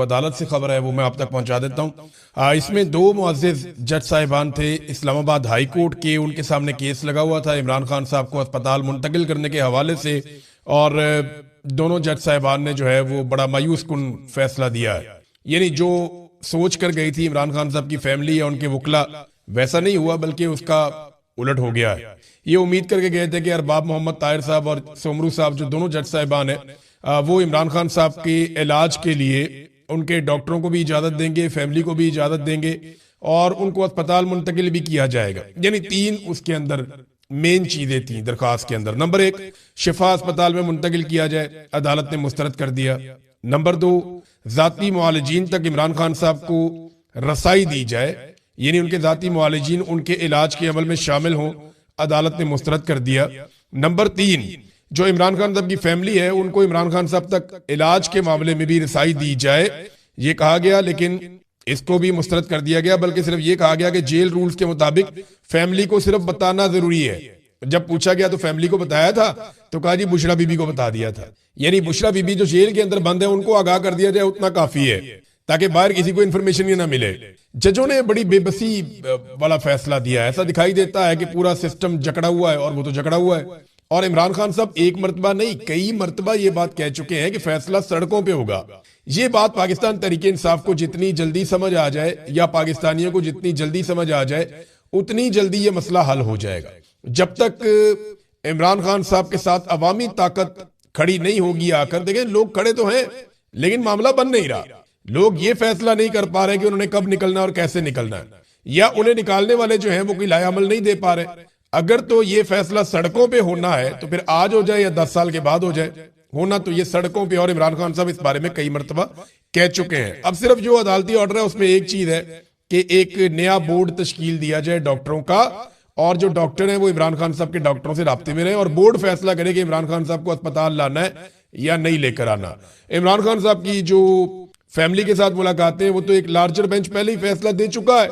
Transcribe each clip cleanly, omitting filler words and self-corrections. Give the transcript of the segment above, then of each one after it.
अदालत से खबर है वो मैं आप तक पहुंचा देता हूं। इसमें दो मुअज़्ज़िज़ जज साहिबान थे इस्लामाबाद हाई कोर्ट के, उनके सामने केस लगा हुआ था इमरान खान साहब को अस्पताल मुंतकिल करने के हवाले से, और दोनों जज साहिबान ने जो है वो बड़ा मायूस कुन फैसला दिया है। यानी जो सोच कर गई थी इमरान खान साहब की फैमिली या उनके वकला, वैसा नहीं हुआ बल्कि उसका उलट हो गया है। ये उम्मीद करके गए थे कि अरबाब मोहम्मद ताहिर साहब और सोमरू साहब जो दोनों जज साहिबान हैं वो इमरान खान साहब के इलाज के लिए उनके डॉक्टरों को भी इजाजत देंगे, फैमिली को भी इजाजत देंगे और उनको अस्पताल मुंतकिल भी किया जाएगा। यानी तीन उसके अंदर मेन चीजें थी दरखास्त के अंदर। नंबर एक, शिफा अस्पताल में मुंतकिल किया जाए, अदालत ने मुस्तरद कर दिया। नंबर दो, जाती मुआलिजीन तक इमरान खान साहब को रसाई दी जाए, यानी उनके जाती मुआलिजीन उनके इलाज के अमल में शामिल हों, अदालत ने मुस्तरद कर दिया। नंबर तीन, जो इमरान खान साहब की फैमिली है उनको इमरान खान साहब तक इलाज के मामले में भी रसाई दी जाए, ये कहा गया। लेकिन इसको भी मुस्तरद कर दिया गया, बल्कि सिर्फ ये कहा गया कि जेल रूल्स के मुताबिक फैमिली को सिर्फ बताना जरूरी है। जब पूछा गया तो फैमिली को बताया था, तो कहा जी बुशरा बीबी को बता दिया था। यानी बुशरा बीबी जो जेल के अंदर बंद है उनको आगाह कर दिया जाए, उतना काफी है ताकि बाहर किसी को इन्फॉर्मेशन ही ना मिले। जजों ने बड़ी बेबसी वाला फैसला दिया है। ऐसा दिखाई देता है कि पूरा सिस्टम जकड़ा हुआ है, और वो तो जकड़ा हुआ है। और इमरान खान साहब एक मरतबा नहीं कई मरतबा ये बात कह चुके हैं कि फैसला सड़कों पे होगा। ये बात पाकिस्तान तहरीक इंसाफ को जितनी जल्दी समझ आ जाए या पाकिस्तानियों को जितनी जल्दी समझ आ जाए उतनी जल्दी ये मसला हल हो जाएगा। जब तक इमरान खान साहब के साथ अवामी ताकत खड़ी नहीं होगी आकर, देखें लोग खड़े तो हैं लेकिन मामला बन नहीं रहा। लोग ये फैसला नहीं कर पा रहे कि उन्होंने कब निकलना और कैसे निकलना है, या उन्हें निकालने वाले जो हैं वो कोई लायामल नहीं दे पा रहे। अगर तो ये फैसला सड़कों पे होना है तो फिर आज हो जाए या 10 साल के बाद हो जाए, होना तो ये सड़कों पे, और इमरान खान साहब इस बारे में कई मरतबा कह चुके हैं। अब सिर्फ जो अदालती ऑर्डर है उसमें एक चीज है कि एक नया बोर्ड तश्कील दिया जाए डॉक्टरों का, और जो डॉक्टर हैं वो इमरान खान साहब के डॉक्टरों से राब्ते में रहे और बोर्ड फैसला करे कि इमरान खान साहब को अस्पताल लाना है या नहीं लेकर आना। इमरान खान साहब की जो फैमिली के साथ मुलाकातें हैं वो तो एक लार्जर बेंच पहले ही फैसला दे चुका है,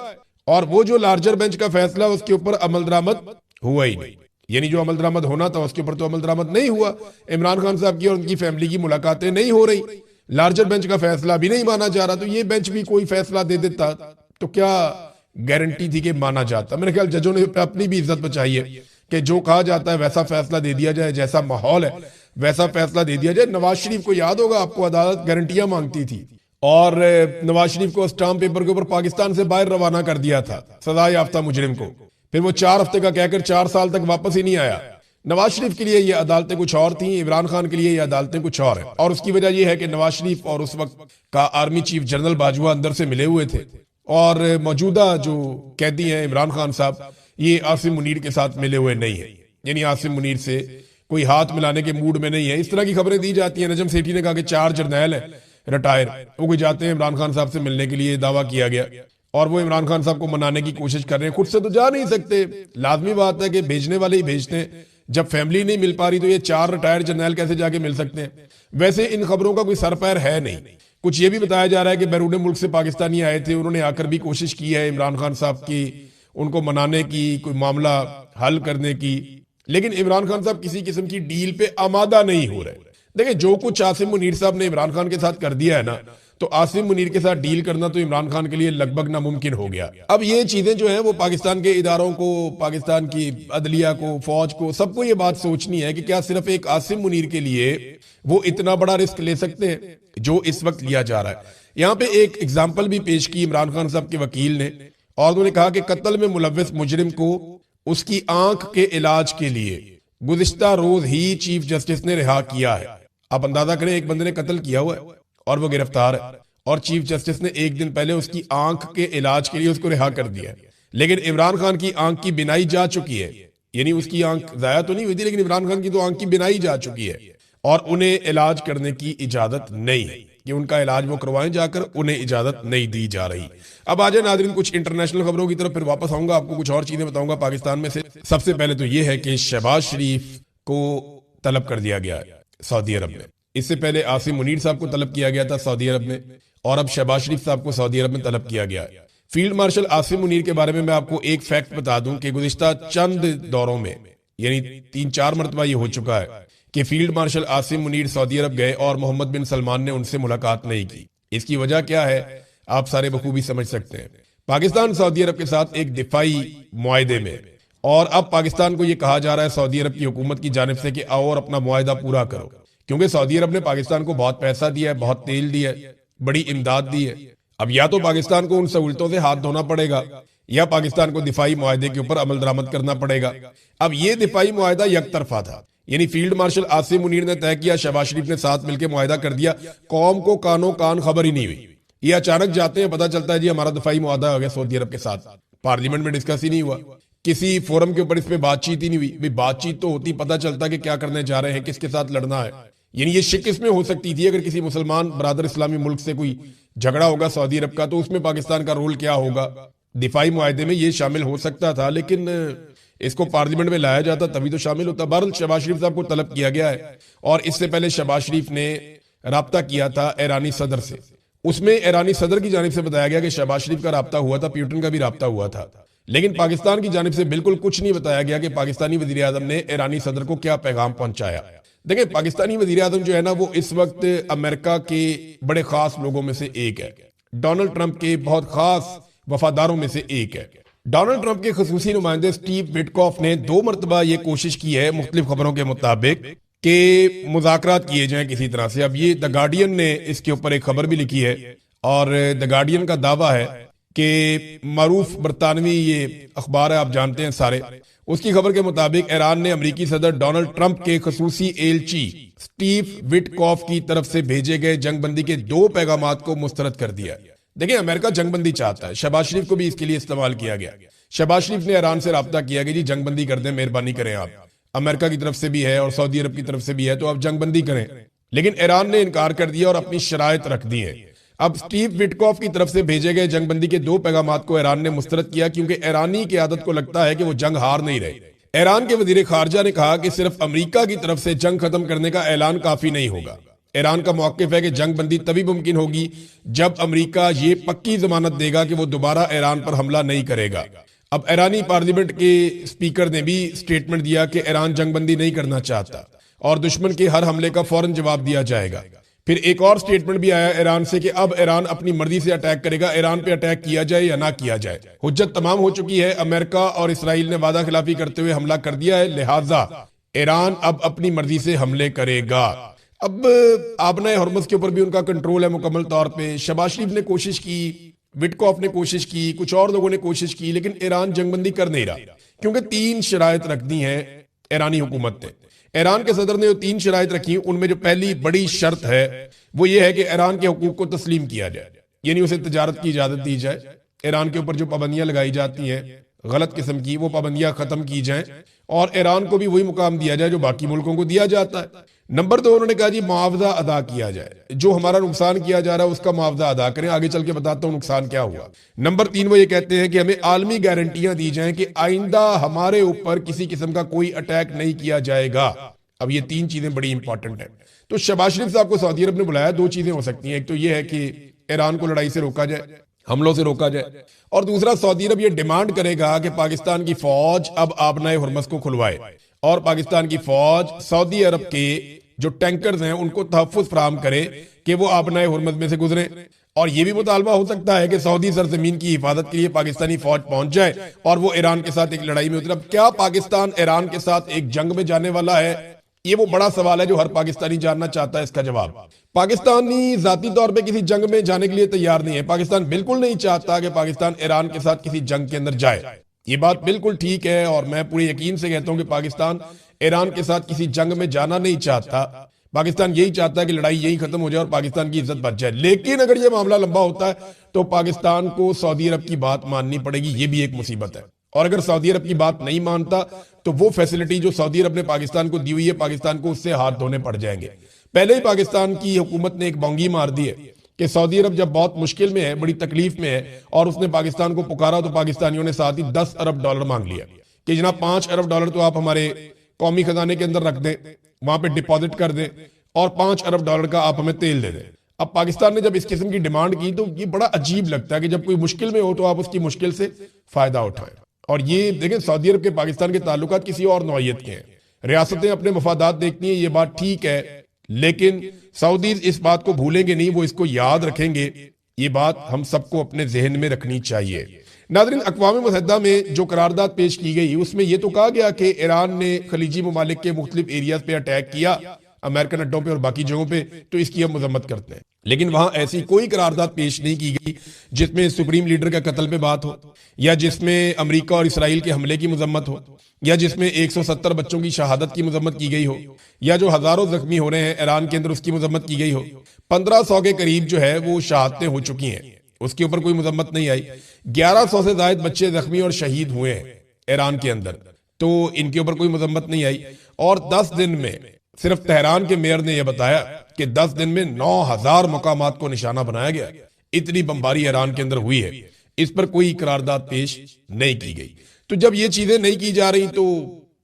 और वो जो लार्जर बेंच का फैसला उसके ऊपर अमल दरामद हुआ ही नहीं। यानी जो अमल दरामद होना था उसके ऊपर तो अमल दरामद नहीं हुआ। इमरान खान साहब की और उनकी फैमिली की मुलाकातें नहीं हो रही, लार्जर बेंच का फैसला भी नहीं माना जा रहा। तो ये बेंच भी कोई फैसला दे देता तो क्या गारंटी थी कि माना जाता। मेरे ख्याल जजों ने अपनी भी इज्जत बचाई है कि जो कहा जाता है वैसा फैसला दे दिया जाए, जैसा माहौल है वैसा फैसला दे दिया जाए। नवाज शरीफ को याद होगा, आपको अदालत गारंटियां मांगती थी और नवाज शरीफ को स्टाम्प पेपर के ऊपर पाकिस्तान से बाहर रवाना कर दिया था सजा याफ्ता मुजरिम को। फिर वो 4 हफ्ते का कहकर 4 साल तक वापस ही नहीं आया। नवाज शरीफ के लिए ये अदालतें कुछ और थी, इमरान खान के लिए ये अदालतें कुछ और है। और उसकी वजह यह है कि नवाज शरीफ और उस वक्त का आर्मी चीफ जनरल बाजवा अंदर से मिले हुए थे, और मौजूदा जो कैदी हैं इमरान खान साहब ये आसिम मुनीर के साथ मिले हुए नहीं है। यानी आसिम मुनीर से कोई हाथ मिलाने के मूड में नहीं है। इस तरह की खबरें दी जाती हैं। नजम सेठी ने कहा कि 4 जर्नैल है रिटायर, वो कोई जाते हैं इमरान खान साहब से मिलने के लिए, दावा किया गया, और वो इमरान खान साहब को मनाने की कोशिश कर रहे हैं। खुद से तो जा नहीं सकते, लाजमी बात है कि भेजने वाले ही भेजते हैं। जब फैमिली नहीं मिल पा रही तो ये 4 रिटायर्ड जर्नैल कैसे जाके मिल सकते हैं। वैसे इन खबरों का कोई सर पैर है नहीं। कुछ ये भी बताया जा रहा है कि बैरून मुल्क से पाकिस्तानी आए थे, उन्होंने आकर भी कोशिश की है इमरान खान साहब की उनको मनाने की, कोई मामला हल करने की, लेकिन इमरान खान साहब किसी किस्म की डील पे आमादा नहीं हो रहे। देखिए जो कुछ आसिम मुनीर साहब ने इमरान खान के साथ कर दिया है ना, तो आसिम मुनीर के साथ डील करना तो इमरान खान के लिए लगभग नामुमकिन हो गया। अब ये चीजें जो है वो पाकिस्तान के इदारों को, पाकिस्तान की अदलिया को, फौज को, सबको ये बात सोचनी है कि क्या सिर्फ एक आसिम मुनीर के लिए वो इतना बड़ा रिस्क ले सकते हैं जो इस वक्त लिया जा रहा है। यहाँ पे एक एग्जाम्पल भी पेश की इमरान खान साहब के वकील ने, और उन्होंने कहा कि कत्ल में मुलव्वस मुजरिम को उसकी आंख के इलाज के लिए गुज़िश्ता रोज ही चीफ जस्टिस ने रिहा किया है। आप अंदाजा करें, एक बंदे ने कत्ल किया हुआ है और वो गिरफ्तार है, और चीफ जस्टिस ने एक दिन पहले उसकी आंख के इलाज के लिए उसको रिहा कर दिया है। लेकिन इमरान खान की आंख की बिनाई जा चुकी है, यानी उसकी आंख जाया तो नहीं हुई थी, लेकिन इमरान खान की तो आंख की बिनाई जा चुकी है, और उन्हें इलाज करने की इजाजत नहीं है कि उनका इलाज वो करवाएं जाकर, उन्हें इजाजत नहीं दी जा रही। अब आ जाए नाज़रीन कुछ इंटरनेशनल खबरों की तरफ, फिर वापस आऊंगा, आपको कुछ और चीजें बताऊंगा पाकिस्तान में से। सबसे पहले तो ये है कि शहबाज शरीफ को तलब कर दिया गया है सऊदी अरब में। इससे पहले आसिम मुनीर साहब को तलब किया गया था सऊदी अरब में, और अब शहबाज शरीफ साहब को सऊदी अरब में तलब किया गया है। फील्ड मार्शल आसिम मुनीर के बारे में मैं आपको एक फैक्ट बता दूं कि गुज़िश्ता चंद दौरों में, यानी 3-4 मरतबा ये हो चुका है कि फील्ड मार्शल आसिम मुनीर सऊदी अरब गए और मोहम्मद बिन सलमान ने उनसे मुलाकात नहीं की। इसकी वजह क्या है आप सारे बखूबी समझ सकते हैं। पाकिस्तान सऊदी अरब के साथ एक दिफाई मुआहदे में, और अब पाकिस्तान को यह कहा जा रहा है सऊदी अरब की हुकूमत की जानिब से कि आओ और अपना मुआहदा पूरा करो, क्योंकि सऊदी अरब ने पाकिस्तान को बहुत पैसा दिया है, बहुत तेल दिया है, बड़ी इमदाद दी है। अब या तो पाकिस्तान को उन सहूलतों से हाथ धोना पड़ेगा या पाकिस्तान को दिफाई मुआहदे के ऊपर अमल दरामद करना पड़ेगा। अब ये दिफाई मुआहदा एक तरफा था, यानी फील्ड मार्शल आसिम मुनीर ने तय किया, शहबाज शरीफ ने साथ मिलकर मुआहदा कर दिया, कौम को कानो कान खबर ही नहीं हुई। ये अचानक जाते हैं, पता चलता है जी हमारा दिफाई मुआहदा हो गया सऊदी अरब के साथ। पार्लियामेंट में डिस्कस ही नहीं हुआ, किसी फोरम के ऊपर इस पे बातचीत ही नहीं हुई। भाई बातचीत तो होती, पता चलता कि क्या करने जा रहे हैं, किसके साथ लड़ना है। यानी ये शिक इसमें हो सकती थी अगर किसी मुसलमान बरादर इस्लामी मुल्क से कोई झगड़ा होगा सऊदी अरब का, तो उसमें पाकिस्तान का रोल क्या होगा, दिफाई मुआहदे में ये शामिल हो सकता था। लेकिन इसको पार्लियामेंट में लाया जाता तभी तो शामिल होता। बहरहाल शहबाज शरीफ साहब को तलब किया गया है, और इससे पहले शहबाज शरीफ ने राब्ता किया था ईरानी सदर से। उसमें ईरानी सदर की जानिब से बताया गया कि शहबाज शरीफ का राब्ता हुआ था, पुतिन का भी राब्ता हुआ था, लेकिन पाकिस्तान की जानिब से बिल्कुल कुछ नहीं बताया गया कि पाकिस्तानी वजीर आजम ने ईरानी सदर को क्या पैगाम पहुंचाया। देखिए पाकिस्तानी वजीर आजम जो है ना, वो इस वक्त अमेरिका के बड़े खास लोगों में से एक है, डोनाल्ड ट्रंप के बहुत खास वफादारों में से एक है। डोनाल्ड ट्रंप के खसूसी नुमाइंदे स्टीव विटकॉफ ने 2 मरतबा ये कोशिश की है मुख्तलिफ खबरों के मुताबिक कि मुज़ाकरात किए जाएं किसी तरह से। अब ये द गार्डियन ने इसके ऊपर एक खबर भी लिखी है, और द गार्डियन का दावा है कि मारूफ बरतानवी ये अखबार है, आप जानते हैं सारे, उसकी खबर के मुताबिक ईरान ने अमेरिकी सदर डोनाल्ड ट्रंप के खसूसी एलची स्टीव विटकॉफ की तरफ से भेजे गए जंगबंदी के 2 पैगामात को मुस्तरद कर दिया। देखिए अमेरिका जंगबंदी चाहता है, शहबाज शरीफ को भी इसके लिए इस्तेमाल किया गया। शहबाज शरीफ ने ईरान से राब्ता किया कि जी जंगबंदी कर दें, मेहरबानी करें, आप अमेरिका की तरफ से भी है और सऊदी अरब की तरफ से भी है, तो आप जंगबंदी करें। लेकिन ईरान ने इनकार कर दिया और अपनी शराइत रख दी है। अब स्टीव विटकॉफ की तरफ से भेजे गए जंगबंदी के 2 पैगामात को ईरान ने मुस्तरद किया, क्योंकि ईरानी की आदत को लगता है कि वो जंग हार नहीं रहे। ईरान के वजीर खारजा ने कहा कि सिर्फ अमेरिका की तरफ से जंग खत्म करने का ऐलान काफी नहीं होगा। ईरान का मौक़िफ़ है कि जंगबंदी तभी मुमकिन होगी जब अमेरिका ये पक्की जमानत देगा कि वो दोबारा ईरान पर हमला नहीं करेगा। अब ईरानी पार्लियामेंट के स्पीकर ने भी स्टेटमेंट दिया कि ईरान जंगबंदी नहीं करना चाहता और दुश्मन के हर हमले का फौरन जवाब दिया जाएगा। फिर एक और स्टेटमेंट भी आया ईरान से कि अब ईरान अपनी मर्जी से अटैक करेगा, ईरान पे अटैक किया जाए या ना किया जाए। हुज्जत तमाम हो चुकी है, अमेरिका और इसराइल ने वादा खिलाफी करते हुए हमला कर दिया है, लिहाजा ईरान अब अपनी मर्जी से हमले करेगा। अब आबना हरमुज़ के ऊपर भी उनका कंट्रोल है मुकम्मल तौर पे। शहबाज शरीफ ने कोशिश की, विटकॉफ ने कोशिश की, कुछ और लोगों ने कोशिश की, लेकिन ईरान जंगबंदी कर नहीं रहा, क्योंकि 3 शराइत रख दी हैं ईरानी हुकूमत ने। ईरान के सदर ने जो 3 शराइत रखी, उनमें जो पहली बड़ी शर्त है वो ये है कि ईरान के हुकूक को तस्लीम किया जाए, यानी उसे तजारत की इजाजत दी जाए। ईरान के ऊपर जो पाबंदियां लगाई जाती हैं गलत किस्म की, वो पाबंदियां खत्म की जाएं और ईरान को भी वही मुकाम दिया जाए जो बाकी मुल्कों को दिया जाता है। नंबर 2 उन्होंने कहा जी मुआवजा अदा किया जाए, जो हमारा नुकसान किया जा रहा है उसका मुआवजा अदा करें। आगे चल के बताता हूं नुकसान क्या हुआ। नंबर 3 वो ये कहते हैं कि हमें आलमी गारंटियां दी जाएं कि आइंदा हमारे ऊपर किसी किस्म का कोई अटैक नहीं किया जाएगा। अब ये 3 चीजें बड़ी इंपॉर्टेंट है। तो शहबाज शरीफ साहब को सऊदी अरब ने बुलाया, 2 चीजें हो सकती हैं, एक तो ये है कि ईरान को लड़ाई से रोका जाए, हमलों से रोका जाए, और दूसरा सऊदी अरब ये डिमांड करेगा कि पाकिस्तान की फौज अब आबनाए हरमुज़ को खुलवाए और पाकिस्तान की फौज सऊदी अरब के जो टैंकर्स हैं उनको तहफ़्फ़ुज़ फराहम करे कि वो आबनाए हरमुज़ में से गुजरे। और ये भी मुतालबा हो सकता है कि सऊदी सरजमीन की हिफाजत के लिए पाकिस्तानी फौज पहुंच जाए और वो ईरान के साथ एक लड़ाई में उतरे। अब क्या पाकिस्तान ईरान के साथ एक जंग में जाने वाला है? ये वो बड़ा सवाल है जो हर पाकिस्तानी जानना चाहता है। इसका जवाब पाकिस्तानी जाती तौर पे किसी जंग में जाने के लिए तैयार नहीं है। पाकिस्तान बिल्कुल नहीं चाहता कि पाकिस्तान ईरान के साथ किसी जंग के अंदर जाए। ये बात बिल्कुल ठीक है और मैं पूरे यकीन से कहता हूं कि पाकिस्तान ईरान के साथ किसी जंग में जाना नहीं चाहता। पाकिस्तान यही चाहता है कि लड़ाई यही खत्म हो जाए और पाकिस्तान की इज्जत बच जाए। लेकिन अगर ये मामला लंबा होता है तो पाकिस्तान को सऊदी अरब की बात माननी पड़ेगी। ये भी एक मुसीबत है। और अगर सऊदी अरब की बात नहीं मानता तो वो फैसिलिटी जो सऊदी अरब ने पाकिस्तान को दी हुई है, पाकिस्तान को उससे हाथ धोने पड़ जाएंगे। पहले ही पाकिस्तान की हुकूमत ने एक बोंगी मार दी है कि सऊदी अरब जब बहुत मुश्किल में है, बड़ी तकलीफ में है और उसने पाकिस्तान को पुकारा तो पाकिस्तानियों ने साथ ही $10 अरब मांग लिया कि जनाब $5 अरब तो आप हमारे कौमी खजाने के अंदर रख दें, वहां पे डिपॉजिट कर दें और $5 अरब का आप हमें तेल दे दें। अब पाकिस्तान ने जब इस किस्म की डिमांड की तो ये बड़ा अजीब लगता है कि जब कोई मुश्किल में हो तो आप उसकी मुश्किल से फायदा उठाएं। और ये देखें, सऊदी अरब के पाकिस्तान के ताल्लुकात किसी और नौइयत के हैं। रियासतें अपने मफादात देखती हैं, ये बात ठीक है, लेकिन सऊदीज इस बात को भूलेंगे नहीं, वो इसको याद रखेंगे। ये बात हम सबको अपने जहन में रखनी चाहिए। नाज़रीन, अक़वाम मुत्तहिदा में जो करारदाद पेश की गई उसमें यह तो कहा गया कि ईरान ने खलीजी ममालिक के मुख्तलिफ एरियाज पे अटैक किया, अमेरिकन अड्डों पे और बाकी जगहों पे, तो इसकी हम मजम्मत करते हैं। लेकिन वहां ऐसी कोई करारदाद पेश नहीं की गई जिसमें सुप्रीम लीडर का कत्ल पे बात हो, या जिसमें अमेरिका और इसराइल के हमले की मजम्मत हो, या जिसमें 170 बच्चों की शहादत की मजम्मत की गई हो, या जो हजारों जख्मी हो रहे हैं ईरान के अंदर उसकी मजम्मत की गई हो। 1500 के करीब जो है वो शहादतें हो चुकी हैं, उसके ऊपर कोई मजम्मत नहीं आई। 1100 से ज्यादा बच्चे जख्मी और शहीद हुए हैं ईरान के अंदर, तो इनके ऊपर कोई मजम्मत नहीं आई। और 10 दिन में सिर्फ तेहरान के मेयर ने यह बताया कि 10 दिन में 9000 मकामात को निशाना बनाया गया। इतनी बमबारी ईरान के अंदर हुई है, इस पर कोई करारदाद पेश नहीं की गई। तो जब ये चीजें नहीं की जा रही तो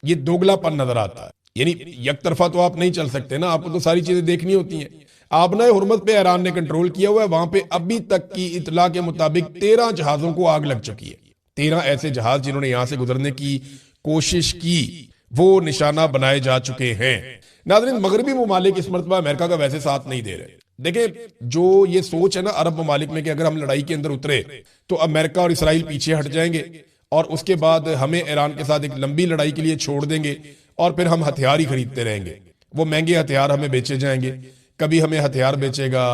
ये दोगलापन नजर आता है। यानी एक तरफा तो आप नहीं चल सकते ना, आपको तो सारी चीजें देखनी होती हैं। आबना हुर्मत पे ईरान ने कंट्रोल किया हुआ है, वहां पे अभी तक की इतला के मुताबिक 13 जहाजों को आग लग चुकी है। 13 ऐसे जहाज जिन्होंने यहां से गुजरने की कोशिश की वो निशाना बनाए जा चुके हैं। नाज़रीन, मगरबी ममालिक इस मरतबा अमेरिका का वैसे साथ नहीं दे रहे। देखें, जो ये सोच है ना अरब ममालिक में कि अगर हम लड़ाई के अंदर उतरे तो अमेरिका और इसराइल पीछे हट जाएंगे और उसके बाद हमें ईरान के साथ एक लंबी लड़ाई के लिए छोड़ देंगे और फिर हम हथियार ही खरीदते रहेंगे। वो महंगे हथियार हमें बेचे जाएंगे, कभी हमें हथियार बेचेगा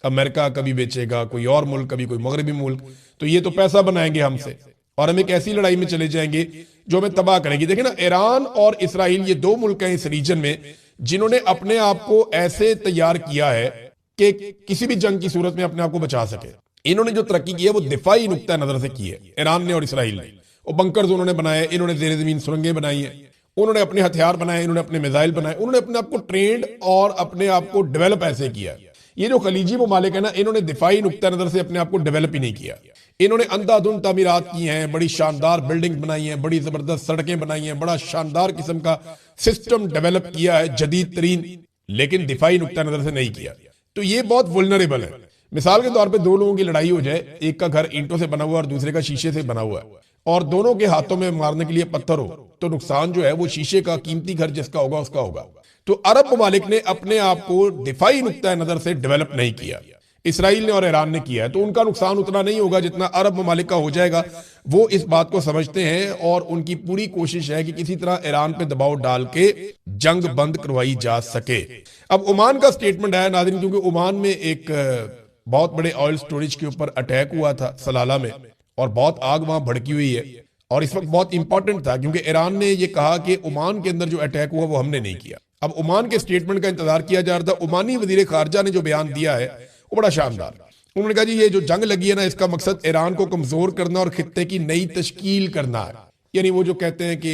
अमेरिका, कभी बेचेगा कोई और मुल्क, कभी कोई मगरबी मुल्क। तो ये तो पैसा बनाएंगे हमसे और हम एक ऐसी लड़ाई में चले जाएंगे जो हमें तबाह करेगी। देखिए ना, ईरान और इसराइल ये दो मुल्क हैं इस रीजन में जिन्होंने अपने आप को ऐसे तैयार किया है कि किसी भी जंग की सूरत में अपने आप को बचा सके। इन्होंने जो तरक्की की है वो दिफाई नुक्ता नजर से की है, ईरान ने और इसराइल ने। वो बंकर्स उन्होंने बनाए, इन्होंने जेर जमीन सुरंगें बनाई हैं, उन्होंने अपने हथियार बनाए, इन्होंने अपने मिसाइल बनाए, उन्होंने अपने आप को ट्रेंड और अपने आप को डेवलप ऐसे किया। ये जो खलीजी ममालिक है ना, इन्होंने दिफाई नुक्ता नजर से अपने आप को डेवलप ही नहीं किया। इन्होंने अंधाधुंध तामीरात की हैं, बड़ी शानदार बिल्डिंग बनाई हैं, बड़ी जबरदस्त सड़कें बनाई हैं, बड़ा शानदार किस्म का सिस्टम डेवलप किया है जदीद तरीन, लेकिन दिफाई नुक्ता नजर से नहीं किया। तो ये बहुत वुल्नरेबल है। मिसाल के तौर पे दो लोगों की लड़ाई हो जाए, एक का घर ईंटों से बना हुआ और दूसरे का शीशे से बना हुआ है, और दोनों के हाथों में मारने के लिए पत्थर हो, तो नुकसान जो है वो शीशे का कीमती घर जिसका होगा उसका होगा। तो अरब ममालिक ने अपने आप को दिफाई नुक्ता नजर से डेवलप नहीं किया, इसराइल ने और ईरान ने किया है। तो उनका नुकसान उतना नहीं होगा जितना अरब ममालिक का हो जाएगा। वो इस बात को समझते हैं और उनकी पूरी कोशिश है कि किसी तरह ईरान पे दबाव डाल के जंग बंद करवाई जा सके। अब ओमान का स्टेटमेंट आया नाज़रीन, क्योंकि ओमान में एक बहुत बड़े ऑयल स्टोरेज के ऊपर अटैक हुआ था सलाला में, और बहुत आग वहां भड़की हुई है, और इस वक्त बहुत इंपॉर्टेंट था क्योंकि ईरान ने यह कहा कि ओमान के अंदर जो अटैक हुआ वो हमने नहीं किया। अब ओमान के स्टेटमेंट का इंतजार किया जा रहा था। ओमानी वजीर खारजा ने जो बयान दिया है वो बड़ा शानदार। उन्होंने कहा जी ये जो जंग लगी है ना, इसका मकसद ईरान को कमजोर करना और खित्ते की नई तश्कील करना है। यानी वो जो कहते हैं कि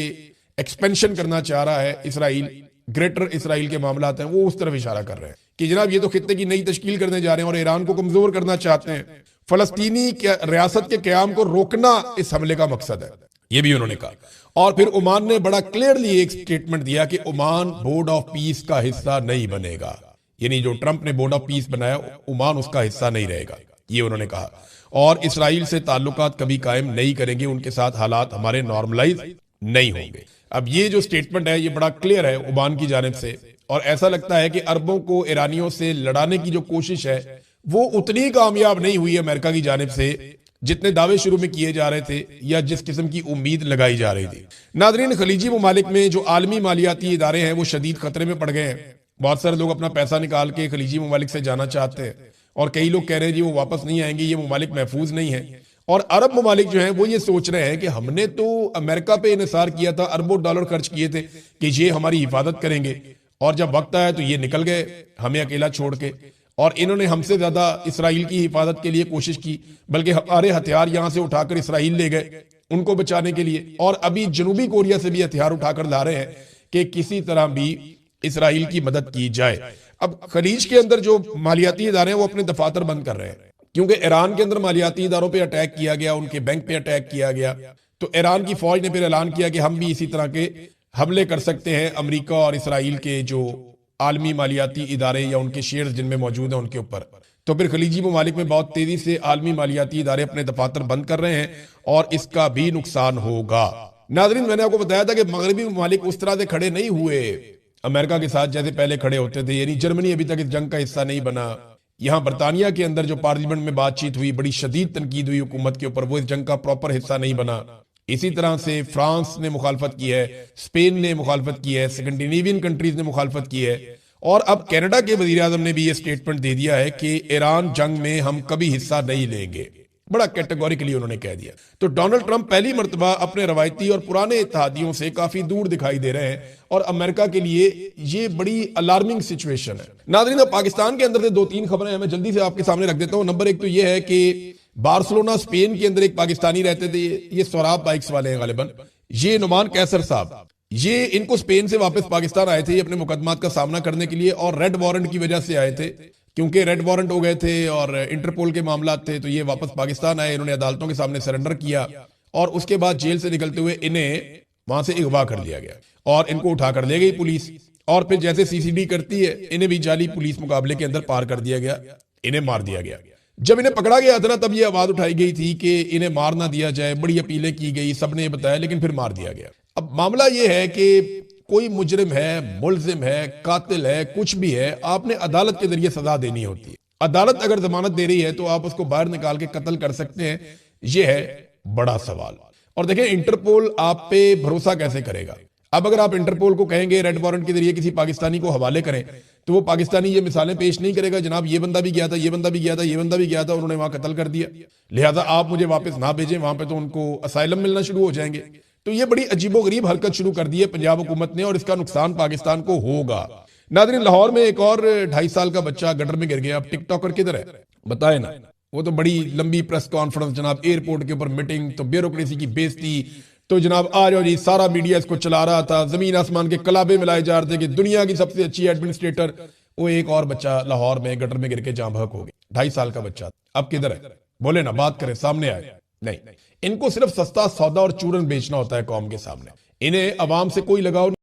एक्सपेंशन करना चाह रहा है इसराइल, ग्रेटर इसराइल के मामला हैं, वो उस तरफ इशारा कर रहे हैं कि जनाब ये तो खित्ते की नई तश्कील करने जा रहे हैं और ईरान को कमजोर करना चाहते हैं। फलस्तीनी रियासत के क्याम को रोकना इस हमले का मकसद है, ये भी उन्होंने कहा। और फिर ओमान ने बड़ा क्लियरली एक स्टेटमेंट दिया कि ओमान बोर्ड ऑफ पीस का हिस्सा नहीं बनेगा। यानी जो ट्रंप ने बोर्ड ऑफ पीस बनाया, ओमान उसका हिस्सा नहीं रहेगा, ये उन्होंने कहा। और इसराइल से ताल्लुकात कभी कायम नहीं करेंगे, उनके साथ हालात हमारे नॉर्मलाइज नहीं होंगे। अब ये जो स्टेटमेंट है ये बड़ा क्लियर है ओमान की जानिब से, और ऐसा लगता है कि अरबों को ईरानियों से लड़ाने की जो कोशिश है वो उतनी कामयाब नहीं हुई है अमेरिका की जानिब से जितने दावे शुरू में किए जा रहे थे या जिस किस्म की उम्मीद लगाई जा रही थी। नाज़रीन, खलीजी ममालिक में जो आलमी मालियाती इदारे हैं वो शदीद खतरे में पड़ गए हैं। बहुत सारे लोग अपना पैसा निकाल के खलीजी ममालिक से जाना चाहते हैं, और कई लोग कह रहे हैं जी वो वापस नहीं आएंगे, ये ममालिक महफूज नहीं है। और अरब ममालिक जो हैं वो ये सोच रहे हैं कि हमने तो अमेरिका पे इन्हिसार किया था, अरबों डॉलर खर्च किए थे कि ये हमारी हिफाजत करेंगे, और जब वक्त आया तो ये निकल गए हमें अकेला छोड़ के, और इन्होंने हमसे ज्यादा इसराइल की हिफाजत के लिए कोशिश की, बल्कि हमारे हथियार यहां से उठाकर इसराइल ले गए उनको बचाने के लिए, और अभी जनूबी कोरिया से भी हथियार उठाकर ला रहे हैं कि किसी तरह भी इसराइल की मदद की जाए। अब खलीज के अंदर जो मालियाती इदारे हैं वो अपने दफातर बंद कर रहे हैं, क्योंकि ईरान के अंदर मालियाती इदारों पे अटैक किया गया, उनके बैंक पे अटैक किया गया, तो ईरान की फौज ने फिर ऐलान किया कि हम भी इसी तरह के हमले कर सकते हैं अमेरिका और इसराइल के जो आलमी मालियाती इदारे या उनके शेयर्स जिनमें मौजूद हैं उनके ऊपर। तो फिर खलीजी ममालिक में बहुत तेजी से आलमी मालियाती इदारे अपने दफातर बंद कर रहे हैं, और इसका भी नुकसान होगा। नाज़रीन, मैंने आपको बताया था कि मगरबी ममालिक उस तरह से खड़े नहीं हुए अमेरिका के साथ जैसे पहले खड़े होते थे, यानी जर्मनी अभी तक इस जंग का हिस्सा नहीं बना। यहां बरतानिया के अंदर जो पार्लियामेंट में बातचीत हुई, बड़ी शदीद तनकीद हुई हुकूमत के ऊपर, वो इस जंग का प्रॉपर हिस्सा नहीं बना। इसी तरह से फ्रांस ने मुखालफत की है, स्पेन ने मुखालफत की है, स्कैंडिनेवियन कंट्रीज ने मुखालफत की है, और अब कनाडा के वजीर आजम ने भी ये स्टेटमेंट दे दिया है कि ईरान जंग में हम कभी हिस्सा नहीं लेंगे। बड़ा कैटेगोरिकली उन्होंने कह दिया। तो डोनाल्ड ट्रंप पहली मर्तबा अपने रवायती और पुराने इत्तेहादियों से काफी दूर दिखाई दे रहे हैं, और अमेरिका के लिए ये बड़ी अलार्मिंग सिचुएशन है। नाज़रीन, पाकिस्तान के अंदर से 2-3 खबरें हैं, मैं जल्दी से आपके सामने रख देता हूं। नंबर 1 तो ये है कि बार्सिलोना स्पेन के अंदर एक पाकिस्तानी रहते थे, ये सोराब बाइक्स वाले हैं गालिबन, ये नुमान कैसर साहब, ये इनको स्पेन से वापस पाकिस्तान आए थे ये अपने मुकदमात का सामना करने के लिए, और रेड वारंट की वजह से आए थे, क्योंकि रेड वारंट हो गए थे और इंटरपोल के मामला थे, तो ये वापस पाकिस्तान आए। इन्होंने अदालतों के सामने सरेंडर किया, और उसके बाद जेल से निकलते हुए इन्हें वहां से अगवा कर लिया गया और इनको उठाकर ले गई पुलिस, और फिर जैसे सीसीडी करती है, इन्हें भी जाली पुलिस मुकाबले के अंदर पार कर दिया गया, इन्हें मार दिया गया। जब इन्हें पकड़ा गया था ना, तब ये आवाज उठाई गई थी कि इन्हें मार ना दिया जाए, बड़ी अपीलें की गई, सबने बताया, लेकिन फिर मार दिया गया। अब मामला ये है कि कोई मुजरिम है, मुलजिम है, कातिल है, कुछ भी है, आपने अदालत के जरिए सजा देनी होती है। अदालत अगर जमानत दे रही है तो आप उसको बाहर निकाल के कत्ल कर सकते हैं, यह है बड़ा सवाल। और देखिए, इंटरपोल आप पे भरोसा कैसे करेगा? अब अगर आप इंटरपोल को कहेंगे रेड वारंट के जरिए किसी पाकिस्तानी को हवाले करें, तो वो पाकिस्तानी ये मिसालें पेश नहीं करेगा, जनाब ये बंदा भी गया था, ये बंदा भी गया था, ये बंदा भी गया था, उन्होंने वहां कत्ल कर दिया, लिहाजा आप मुझे वापस ना भेजें, वहां पे तो उनको असाइलम मिलना शुरू हो जाएंगे। तो ये बड़ी अजीबोगरीब हरकत शुरू कर दी है पंजाब हुकूमत ने, और इसका नुकसान पाकिस्तान को होगा। नाज़रीन, लाहौर में एक और 2.5 साल का बच्चा गटर में गिर गया। अब टिकटॉकर किधर है बताए ना? वो तो बड़ी लंबी प्रेस कॉन्फ्रेंस, जनाब एयरपोर्ट के ऊपर मीटिंग, तो ब्यूरोक्रेसी की बेइज्जती, तो जनाब आ जाओ जी, सारा मीडिया इसको चला रहा था, जमीन आसमान के कलाबे मिलाए जा रहे थे कि दुनिया की सबसे अच्छी एडमिनिस्ट्रेटर। वो एक और बच्चा लाहौर में गटर में गिर के जाँ बहक हो गया, 2.5 साल का बच्चा। अब किधर है? बोले ना, बात करें, सामने आए। नहीं, इनको सिर्फ सस्ता सौदा और चूरन बेचना होता है कौम के सामने, इन्हें अवाम से कोई लगाव